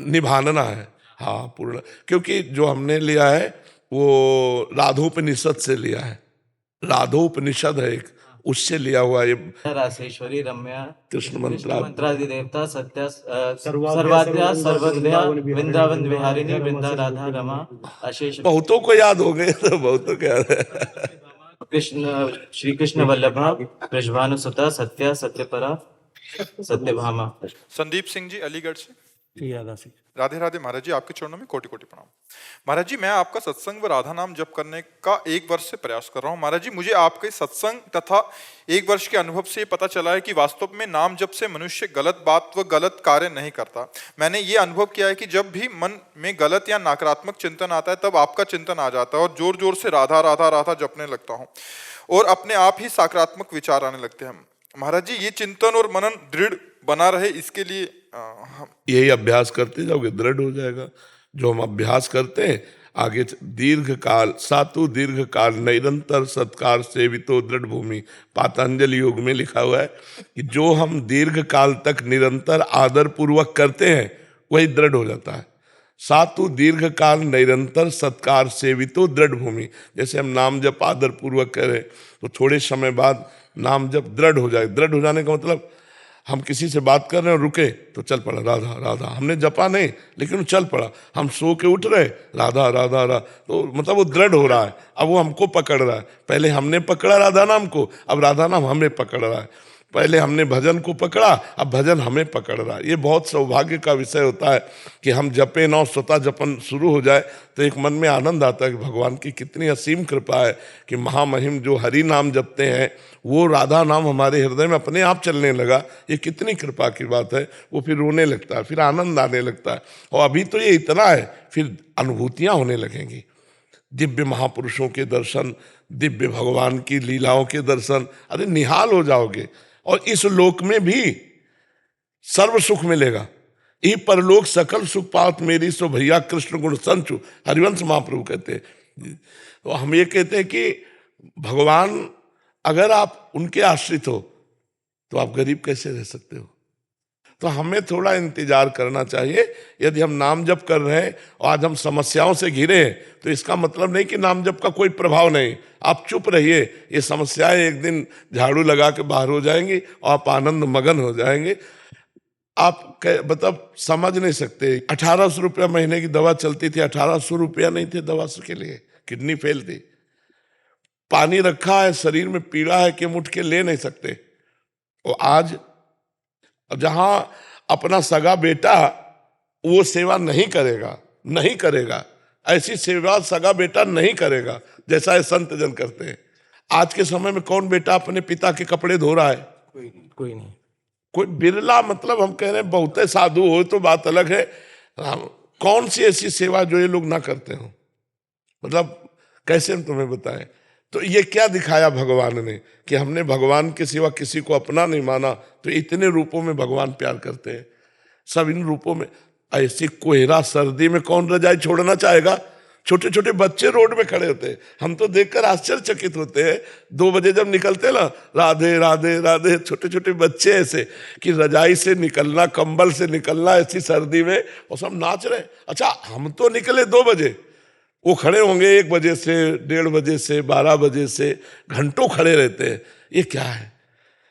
निभानना है। हाँ पूर्ण, क्योंकि जो हमने लिया है वो राधोपनिषद से लिया है, राधोपनिषद है एक, उससे लिया हुआ ये रासेश्वरी रम्या कृष्ण मंत्रा मंत्रादि देवता सत्या सर्वाद्या सर्वज्ञा वृंदावन विहारिणी वृंदा राधा रमा अशेष बहुतों को याद हो गए तो बहुतों को याद है। कृष्ण श्री कृष्ण वल्लभा ब्रजभानुसुता सत्या सत्यपरा सत्यभामा। संदीप सिंह जी अलीगढ़ से। राधे राधे महाराज जी, आपके चरणों में कोटि कोटि प्रणाम। महाराज जी, मैं आपका सत्संग व राधा नाम जप करने का 1 वर्ष से प्रयास कर रहा हूँ। महाराज जी, मुझे आपके सत्संग तथा 1 वर्ष के अनुभव से पता चला है कि वास्तव में नाम जप से मनुष्य गलत बात व गलत कार्य नहीं करता। मैंने ये अनुभव किया है कि जब भी मन में गलत या नकारात्मक चिंतन आता है तब आपका चिंतन आ जाता है और जोर जोर से राधा राधा राधा जपने लगता हूँ और अपने आप ही सकारात्मक विचार आने लगते हैं। महाराज जी, ये चिंतन और मनन दृढ़ बना रहे, इसके लिए यही अभ्यास करते जाओगे दृढ़ हो जाएगा। जो हम अभ्यास करते हैं आगे दीर्घ काल, सातु दीर्घ काल निरंतर सत्कार सेवितो दृढ़ भूमि, पातंजलि योग में लिखा हुआ है कि जो हम दीर्घ काल तक निरंतर आदर पूर्वक करते हैं वही दृढ़ हो जाता है। सातु दीर्घ काल निरंतर सत्कार सेवितो दृढ़ भूमि, जैसे हम नाम जप आदर पूर्वक करें तो थोड़े समय बाद नाम जप दृढ़ हो जाए। दृढ़ हो जाने का मतलब हम किसी से बात कर रहे हैं, रुके तो चल पड़ा राधा राधा, हमने जपा नहीं लेकिन वो चल पड़ा। हम सो के उठ रहे राधा राधा राधा, तो मतलब वो दृढ़ हो रहा है, अब वो हमको पकड़ रहा है। पहले हमने पकड़ा राधा नाम को, अब राधा नाम हमें पकड़ रहा है। पहले हमने भजन को पकड़ा, अब भजन हमें पकड़ रहा है। ये बहुत सौभाग्य का विषय होता है कि हम जपे ना, स्वतः जपन शुरू हो जाए तो एक मन में आनंद आता है कि भगवान की कितनी असीम कृपा है कि महामहिम जो हरि नाम जपते हैं वो राधा नाम हमारे हृदय में अपने आप चलने लगा। ये कितनी कृपा की बात है। वो फिर रोने लगता है, फिर आनंद आने लगता है। और अभी तो ये इतना है, फिर अनुभूतियाँ होने लगेंगी, दिव्य महापुरुषों के दर्शन, दिव्य भगवान की लीलाओं के दर्शन, अरे निहाल हो जाओगे। और इस लोक में भी सर्व सुख मिलेगा। ई परलोक सकल सुख पात मेरी सो भैया कृष्ण गुण संचु, हरिवंश महाप्रभु कहते हैं। तो हम ये कहते हैं कि भगवान अगर आप उनके आश्रित हो तो आप गरीब कैसे रह सकते हो। तो हमें थोड़ा इंतजार करना चाहिए। यदि हम नाम जप कर रहे हैं और आज हम समस्याओं से घिरे हैं तो इसका मतलब नहीं कि नाम जप का कोई प्रभाव नहीं। आप चुप रहिए, ये समस्याएं एक दिन झाड़ू लगा के बाहर हो जाएंगी और आप आनंद मगन हो जाएंगे। आप मतलब समझ नहीं सकते, 1800 रुपया महीने की दवा चलती थी, 1800 रुपया नहीं थे दवा के लिए, किडनी फेल थी। पानी रखा है, शरीर में पीड़ा है कि हम उठ के ले नहीं सकते। और आज जहां अपना सगा बेटा वो सेवा नहीं करेगा, ऐसी सेवा सगा बेटा नहीं करेगा जैसा ये संत जन करते हैं। आज के समय में कौन बेटा अपने पिता के कपड़े धो रहा है? कोई नहीं, कोई बिरला। मतलब हम कह रहे हैं बहुत साधु हो तो बात अलग है, कौन सी ऐसी सेवा जो ये लोग ना करते हो? मतलब कैसे हम तुम्हें बताएं। तो ये क्या दिखाया भगवान ने कि हमने भगवान के सिवा किसी को अपना नहीं माना। तो इतने रूपों में भगवान प्यार करते हैं, सब इन रूपों में। ऐसी कोहरा सर्दी में कौन रजाई छोड़ना चाहेगा? छोटे छोटे बच्चे रोड में खड़े होते हैं, हम तो देखकर आश्चर्यचकित होते हैं। 2 बजे जब निकलते ना, राधे राधे राधे, छोटे छोटे बच्चे ऐसे कि रजाई से निकलना, कंबल से निकलना ऐसी सर्दी में, और सब नाच रहे। अच्छा, हम तो निकले 2 बजे, वो खड़े होंगे 1 बजे से, 1:30 बजे से, 12 बजे से, घंटों खड़े रहते हैं। ये क्या है?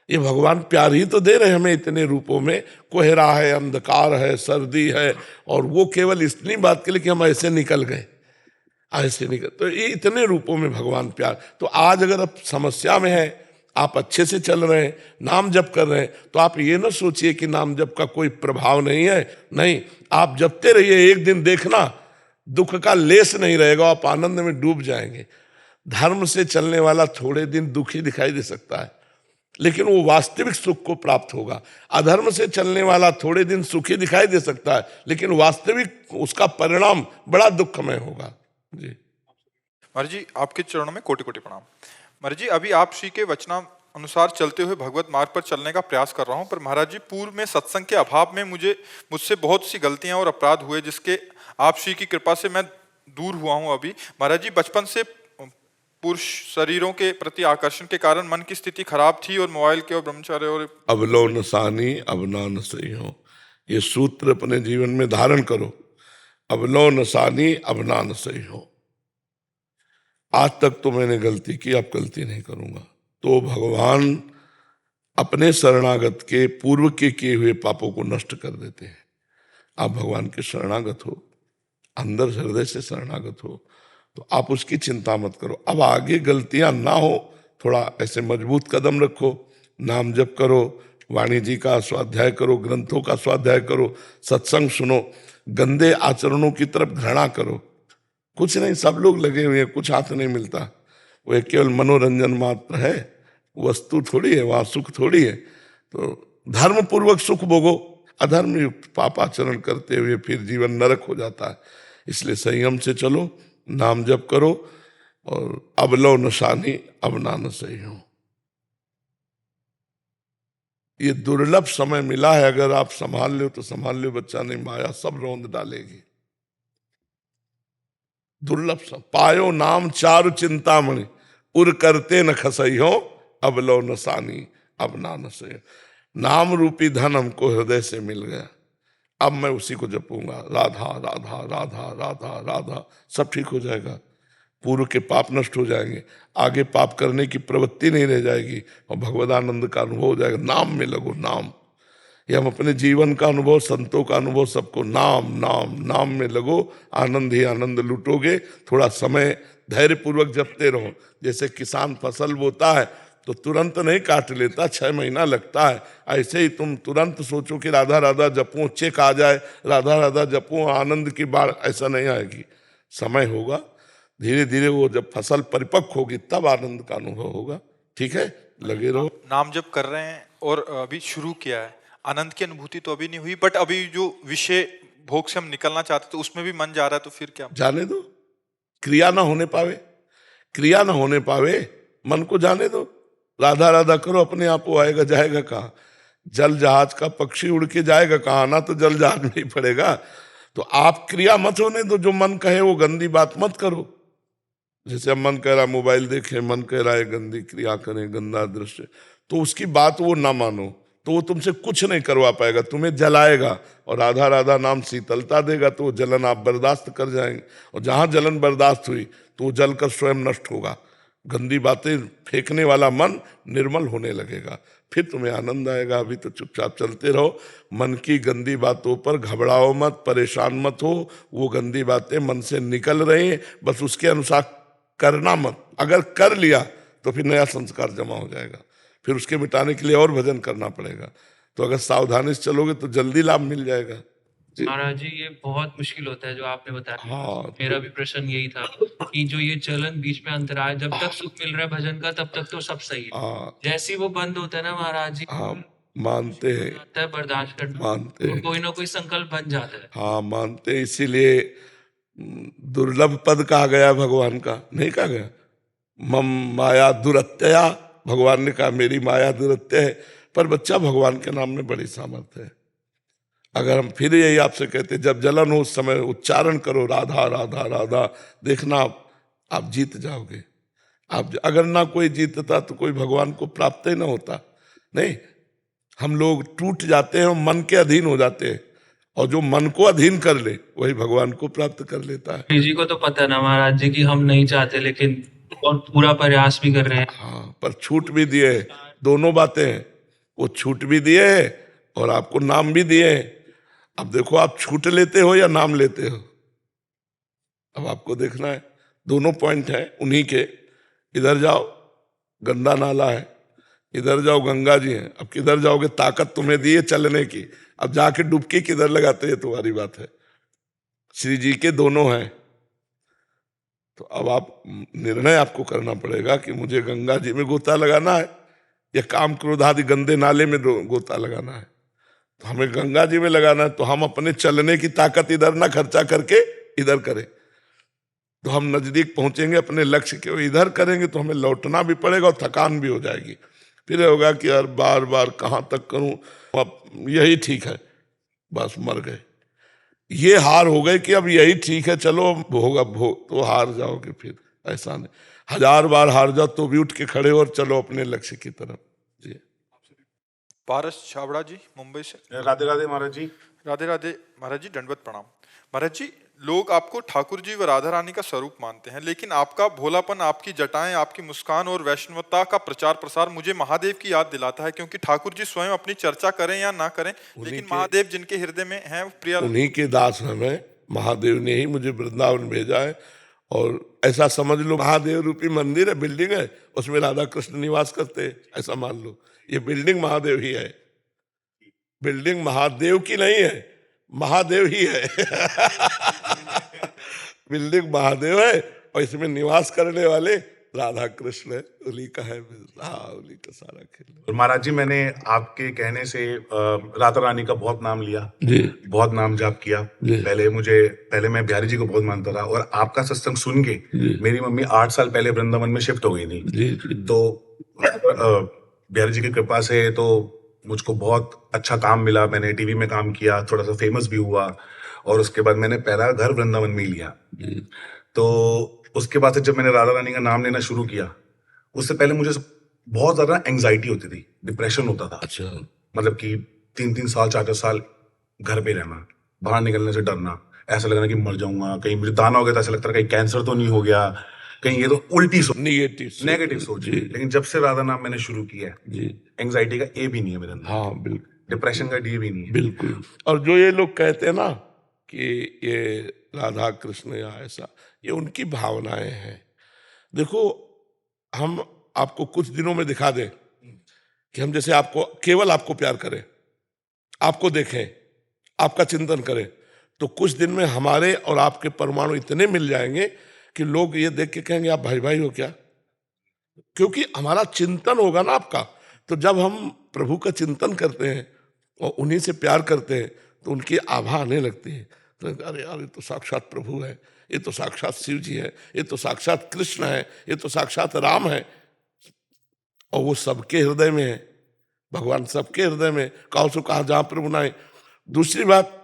ये भगवान प्यार ही तो दे रहे हैं हमें इतने रूपों में। कोहरा है, अंधकार है, सर्दी है, और वो केवल इतनी बात के लिए कि हम ऐसे निकल गए, ऐसे निकल। तो ये इतने रूपों में भगवान प्यार। तो आज अगर आप समस्या में हैं, आप अच्छे से चल रहे हैं, नाम जप कर रहे हैं, तो आप ये ना सोचिए कि नाम जप का कोई प्रभाव नहीं है। नहीं, आप जपते रहिए, एक दिन देखना दुख का लेस नहीं रहेगा, आप आनंद में डूब जाएंगे। धर्म से चलने वाला थोड़े दिन दुखी दिखाई दे सकता है, लेकिन वो वास्तविक सुख को प्राप्त होगा। अधर्म से चलने वाला थोड़े दिन सुखी दिखाई दे सकता है, लेकिन वास्तविक उसका परिणाम बड़ा दुखमय होगा। जी महाराज जी, आपके चरणों में कोटि कोटि प्रणाम। महाराज जी, अभी आप श्री के अनुसार चलते हुए भगवत मार्ग पर चलने का प्रयास कर रहा हूं, पर महाराज जी पूर्व में सत्संग के अभाव में मुझसे बहुत सी गलतियां और अपराध हुए, जिसके आप श्री की कृपा से मैं दूर हुआ हूं अभी। महाराज जी बचपन से पुरुष शरीरों के प्रति आकर्षण के कारण मन की स्थिति खराब थी और मोबाइल के और ब्रह्मचार्य और अबलो नसानी अबना न सही हो, ये सूत्र अपने जीवन में धारण करो। अबलो नसानी अबना न सही हो, आज तक तो मैंने गलती की, अब गलती नहीं करूंगा। तो भगवान अपने शरणागत के पूर्व के किए हुए पापों को नष्ट कर देते हैं। आप भगवान के शरणागत हो, अंदर हृदय से शरणागत हो, तो आप उसकी चिंता मत करो। अब आगे गलतियां ना हो, थोड़ा ऐसे मजबूत कदम रखो, नाम जप करो, वाणी जी का स्वाध्याय करो, ग्रंथों का स्वाध्याय करो, सत्संग सुनो, गंदे आचरणों की तरफ घृणा करो। कुछ नहीं, सब लोग लगे हुए हैं, कुछ हाथ नहीं मिलता, वो एक केवल मनोरंजन मात्र है, वस्तु थोड़ी है, वहां सुख थोड़ी है। तो धर्म पूर्वक सुख भोगो, अधर्म युक्त पापाचरण करते हुए फिर जीवन नरक हो जाता है। इसलिए संयम से चलो, नाम जप करो, और अब लो नशानी अब ना न सही हो। ये दुर्लभ समय मिला है, अगर आप संभाल लो तो संभाल लो, बच्चा नहीं माया सब रौंद डालेगी। दुर्लभ सब पायो नाम चारु चिंतामणि, उर करते न खसई हो, अब लो नसानी अब ना न सही। नाम रूपी धन हमको हृदय से मिल गया, अब मैं उसी को जपूंगा, राधा राधा राधा राधा राधा, सब ठीक हो जाएगा। पूर्व के पाप नष्ट हो जाएंगे, आगे पाप करने की प्रवृत्ति नहीं रह जाएगी, और भगवदानंद का अनुभव हो जाएगा। नाम में लगो, नाम, ये हम अपने जीवन का अनुभव, संतों का अनुभव, सबको नाम नाम नाम में लगो, आनंद ही आनंद लूटोगे। थोड़ा समय धैर्य पूर्वक जपते रहो। जैसे किसान फसल बोता है तो तुरंत नहीं काट लेता, 6 महीना लगता है। ऐसे ही तुम तुरंत सोचो कि राधा राधा जपूं, चेक आ जाए, राधा राधा जपूं, आनंद की बाढ़, ऐसा नहीं आएगी। समय होगा, धीरे धीरे वो जब फसल परिपक्व होगी तब आनंद का अनुभव होगा। ठीक है, लगे रहो। नाम जप कर रहे हैं और अभी शुरू किया है, आनंद की अनुभूति तो अभी नहीं हुई, बट अभी जो विषय भोग से हम निकलना चाहते तो उसमें भी मन जा रहा है, तो फिर क्या? जाने दो, क्रिया ना होने पावे, क्रिया ना होने पावे, मन को जाने दो, राधा राधा करो, अपने आप वो आएगा। जाएगा कहाँ? जल जहाज का पक्षी उड़ के जाएगा कहाँ? ना तो जल जहाज में ही पड़ेगा। तो आप क्रिया मत होने दो, जो मन कहे वो गंदी बात मत करो। जैसे अब मन कह रहा है मोबाइल देखे, मन कह रहा है गंदी क्रिया करें, गंदा दृश्य, तो उसकी बात वो ना मानो, तो वो तुमसे कुछ नहीं करवा पाएगा, तुम्हें जलाएगा। और राधा राधा नाम शीतलता देगा, तो वो जलन आप बर्दाश्त कर जाएंगे, और जहां जलन बर्दाश्त हुई तो वो जलकर स्वयं नष्ट होगा। गंदी बातें फेंकने वाला मन निर्मल होने लगेगा, फिर तुम्हें आनंद आएगा। अभी तो चुपचाप चलते रहो, मन की गंदी बातों पर घबराओ मत, परेशान मत हो। वो गंदी बातें मन से निकल रही हैं, बस उसके अनुसार करना मत। अगर कर लिया तो फिर नया संस्कार जमा हो जाएगा, फिर उसके मिटाने के लिए और भजन करना पड़ेगा। तो अगर सावधानी से चलोगे तो जल्दी लाभ मिल जाएगा। महाराज जी, ये बहुत मुश्किल होता है जो आपने बताया। हाँ, मेरा भी प्रश्न यही था कि जो ये चलन बीच में अंतराय, जब तक सुख मिल रहा है भजन का तब तक तो सब सही है, हाँ, जैसे ही वो बंद होता है ना महाराज जी, हाँ, मानते हैं, आता है बर्दाश्त करना, मानते हैं, तो कोई ना कोई संकल्प बन जाता है। हाँ मानते हैं। इसीलिए दुर्लभ पद कहा गया भगवान का, नहीं कहा गया मम माया दुरत्यया। भगवान ने कहा मेरी माया दुरत्य है, पर बच्चा भगवान के नाम में बड़ी सामर्थ्य है। अगर हम फिर यही आपसे कहते, जब जलन हो उस समय उच्चारण करो राधा राधा राधा, देखना आप जीत जाओगे। आप अगर ना कोई जीतता तो कोई भगवान को प्राप्त ही ना होता। नहीं, हम लोग टूट जाते हैं, मन के अधीन हो जाते हैं, और जो मन को अधीन कर ले वही भगवान को प्राप्त कर लेता है। जी को तो पता ना महाराज जी कि हम नहीं चाहते, लेकिन और पूरा प्रयास भी कर रहे हैं। हाँ, पर छूट भी दिए है, दोनों बातें हैं। वो छूट भी दिए है और आपको नाम भी दिए है। अब देखो आप छूट लेते हो या नाम लेते हो, अब आपको देखना है। दोनों पॉइंट है उन्हीं के। इधर जाओ गंदा नाला है, इधर जाओ गंगा जी हैं। अब किधर जाओगे? ताकत तुम्हें दी है चलने की, अब जाके डुबकी किधर लगाते हैं तुम्हारी बात है। श्री जी के दोनों हैं, तो अब आप निर्णय आपको करना पड़ेगा कि मुझे गंगा जी में गोता लगाना है या काम क्रोध आदि गंदे नाले में गोता लगाना है। तो हमें गंगा जी में लगाना है, तो हम अपने चलने की ताकत इधर ना खर्चा करके इधर करें, तो हम नजदीक पहुंचेंगे अपने लक्ष्य के। इधर करेंगे तो हमें लौटना भी पड़ेगा और थकान भी हो जाएगी, फिर होगा कि यार बार बार कहाँ तक करूं, अब यही ठीक है, बस मर गए। ये हार हो गए कि अब यही ठीक है, चलो होगा भोग, तो हार जाओगे फिर। ऐसा नहीं, 1000 बार हार जाओ तो भी उठ के खड़े और चलो अपने लक्ष्य की तरफ। जी पारस छाबड़ा जी मुंबई से। राधे राधे महाराज जी। राधे राधे महाराज जी, दंडवत प्रणाम। महाराज जी, लोग आपको ठाकुर जी व राधा रानी का स्वरूप मानते हैं, लेकिन आपका भोलापन, आपकी जटाएं, आपकी मुस्कान और वैष्णवता का प्रचार प्रसार मुझे महादेव की याद दिलाता है। क्योंकि ठाकुर जी स्वयं अपनी चर्चा करें या ना करें, लेकिन महादेव जिनके हृदय में हैं वो प्रिय। उन्हीं के दास हमें, महादेव ने ही मुझे वृंदावन भेजा है। और ऐसा समझ लो महादेव रूपी मंदिर है, बिल्डिंग है, उसमें राधा कृष्ण निवास करते हैं, ऐसा मान लो। ये बिल्डिंग महादेव ही है, बिल्डिंग महादेव की नहीं है, महादेव ही है। बिल्डिंग महादेव है और इसमें निवास करने वाले राधा कृष्ण है, उन्हीं का है। हाँ, उन्हीं का सारा खेल। और महाराज जी, मैंने आपके कहने से राधा रानी का बहुत नाम लिया जी, बहुत नाम जाप किया। जी। पहले मैं बिहारी जी को बहुत मानता था, और आपका सत्संग सुन के मेरी मम्मी 8 साल पहले वृंदावन में शिफ्ट हो गई थी। जी, जी। तो बिहारी जी की कृपा से तो मुझको बहुत अच्छा काम मिला, मैंने टीवी में काम किया, थोड़ा सा फेमस भी हुआ, और उसके बाद मैंने पहला घर वृंदावन में ही लिया। तो उसके बाद से जब मैंने राधा रानी का नाम लेना शुरू किया, उससे पहले मुझे बहुत ज्यादा एंग्जाइटी होती थी, डिप्रेशन होता था। अच्छा। मतलब कि 3-3 साल 4-4 साल घर पे रहना, बाहर निकलने से डरना, ऐसा लगना कि मर जाऊंगा, कहीं मुझे दाना हो गया तो ऐसा लगता था कहीं कैंसर तो नहीं हो गया, कहीं ये तो उल्टी सोच, नेगेटिव सोच। लेकिन जब से राधा नाम मैंने शुरू किया है, एंग्जाइटी का ए भी नहीं है मेरे अंदर। हाँ, बिल्कुल। डिप्रेशन का डी भी नहीं है। बिल्कुल। और जो ये लोग कहते हैं ना कि ये राधा कृष्ण या ऐसा, ये उनकी भावनाएं हैं। देखो, हम आपको कुछ दिनों में दिखा दें कि हम जैसे आपको, केवल आपको प्यार करें, आपको देखें, आपका चिंतन करें, तो कुछ दिन में हमारे और आपके परमाणु इतने मिल जाएंगे कि लोग ये देख के कहेंगे आप भाई भाई हो क्या? क्योंकि हमारा चिंतन होगा ना आपका। तो जब हम प्रभु का चिंतन करते हैं और उन्हीं से प्यार करते हैं तो उनकी आभा आने लगती है। तो अरे यार, ये तो साक्षात प्रभु है, ये तो साक्षात शिव जी है, ये तो साक्षात कृष्ण है, ये तो साक्षात राम है। और वो सबके हृदय में है, भगवान सबके हृदय में। कहो सो कहा जहां प्रभु नाए। दूसरी बात,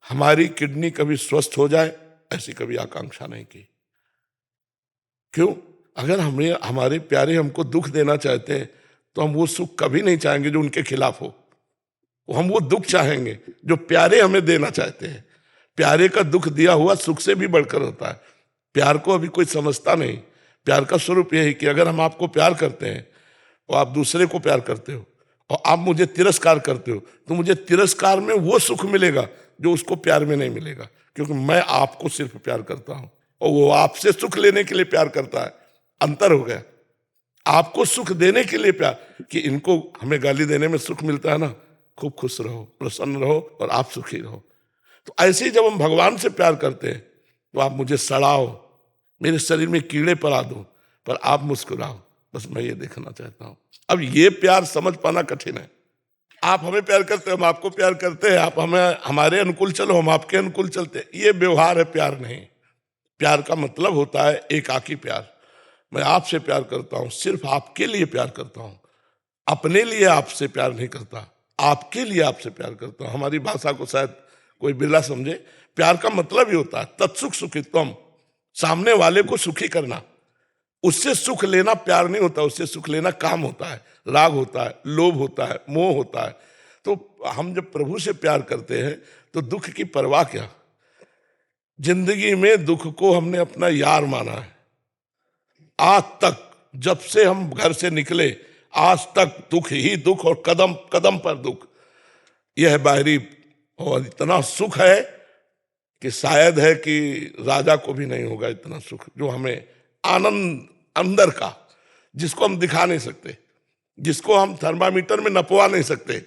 हमारी किडनी कभी स्वस्थ हो जाए ऐसी कभी आकांक्षा नहीं की। क्यों? अगर हमें हमारे प्यारे हमको दुख देना चाहते हैं तो हम वो सुख कभी नहीं चाहेंगे जो उनके खिलाफ हो। हम वो दुख चाहेंगे जो प्यारे हमें देना चाहते हैं। प्यारे का दुख दिया हुआ सुख से भी बढ़कर होता है। प्यार को अभी कोई समझता नहीं। प्यार का स्वरूप यही कि अगर हम आपको प्यार करते हैं और आप दूसरे को प्यार करते हो और आप मुझे तिरस्कार करते हो, तो मुझे तिरस्कार में वो सुख मिलेगा जो उसको प्यार में नहीं मिलेगा। क्योंकि मैं आपको सिर्फ प्यार करता हूं और वो आपसे सुख लेने के लिए प्यार करता है। अंतर हो गया। आपको सुख देने के लिए प्यार, कि इनको हमें गाली देने में सुख मिलता है ना, खूब खुश रहो, प्रसन्न रहो और आप सुखी रहो। तो ऐसे ही जब हम भगवान से प्यार करते हैं तो आप मुझे सड़ाओ, मेरे शरीर में कीड़े पड़ा दो, पर आप मुस्कुराओ, बस मैं ये देखना चाहता हूं। अब ये प्यार समझ पाना कठिन है। आप हमें प्यार करते हो, हम आपको प्यार करते हैं, आप हमें हमारे अनुकूल चलो, हम आपके अनुकूल चलते हैं। ये व्यवहार है, प्यार नहीं। प्यार का मतलब होता है एकाकी प्यार। मैं आपसे प्यार करता हूं, सिर्फ आपके लिए प्यार करता हूं, अपने लिए आपसे प्यार नहीं करता, आपके लिए आपसे प्यार करता हूं। हमारी भाषा को शायद कोई बिरला समझे। प्यार का मतलब ही होता है तत्सुख सुखित्वम, सामने वाले को सुखी करना। उससे सुख लेना प्यार नहीं होता, उससे सुख लेना काम होता है, राग होता है, लोभ होता है, मोह होता है। तो हम जब प्रभु से प्यार करते हैं तो दुख की परवाह क्या। जिंदगी में दुख को हमने अपना यार माना है। आज तक, जब से हम घर से निकले आज तक दुख ही दुख और कदम कदम पर दुख। यह है बाहरी, और इतना सुख है कि शायद है कि राजा को भी नहीं होगा इतना सुख, जो हमें आनंद अंदर का, जिसको हम दिखा नहीं सकते, जिसको हम थर्मामीटर में नपवा नहीं सकते।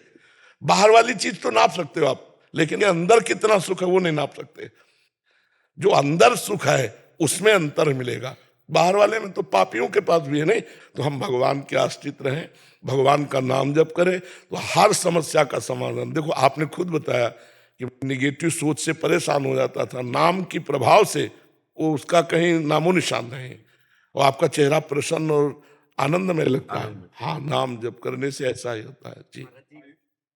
बाहर वाली चीज तो नाप सकते हो आप, लेकिन ये अंदर कितना सुख है वो नहीं नाप सकते। जो अंदर सुख है उसमें अंतर मिलेगा, बाहर वाले में तो पापियों के पास भी है नहीं। तो हम भगवान के आश्रित रहें, भगवान का नाम जप करें तो हर समस्या का समाधान। देखो, आपने खुद बताया कि निगेटिव सोच से परेशान हो जाता था, नाम की प्रभाव से वो उसका कहीं नामो निशान नहीं, और आपका चेहरा प्रसन्न और आनंद में लगता है। आनंद में। हाँ, नाम जप करने से ऐसा ही होता है जी।